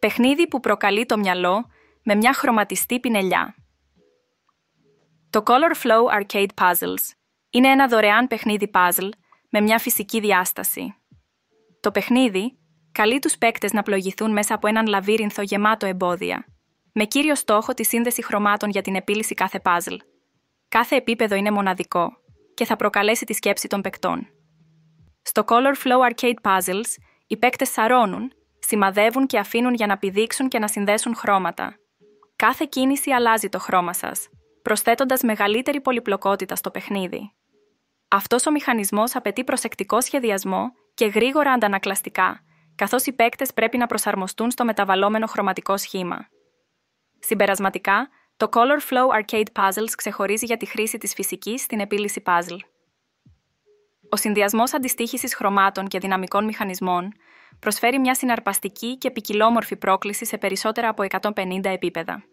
Παιχνίδι που προκαλεί το μυαλό με μια χρωματιστή πινελιά. Το Color Flow Arcade Puzzles είναι ένα δωρεάν παιχνίδι puzzle με μια φυσική διάσταση. Το παιχνίδι καλεί τους παίκτες να πλοηγηθούν μέσα από έναν λαβύρινθο γεμάτο εμπόδια, με κύριο στόχο τη σύνδεση χρωμάτων για την επίλυση κάθε puzzle. Κάθε επίπεδο είναι μοναδικό και θα προκαλέσει τη σκέψη των παικτών. Στο Color Flow Arcade Puzzles, οι παίκτες σαρώνουν, σημαδεύουν και αφήνουν για να πηδήξουν και να συνδέσουν χρώματα. Κάθε κίνηση αλλάζει το χρώμα σας, προσθέτοντας μεγαλύτερη πολυπλοκότητα στο παιχνίδι. Αυτός ο μηχανισμός απαιτεί προσεκτικό σχεδιασμό και γρήγορα αντανακλαστικά, καθώς οι παίκτες πρέπει να προσαρμοστούν στο μεταβαλλόμενο χρωματικό σχήμα. Συμπερασματικά, το Color Flow Arcade Puzzles ξεχωρίζει για τη χρήση της φυσικής στην επίλυση puzzle. Ο συνδυασμός αντιστοίχησης χρωμάτων και δυναμικών μηχανισμών προσφέρει μια συναρπαστική και ποικιλόμορφη πρόκληση σε περισσότερα από 150 επίπεδα.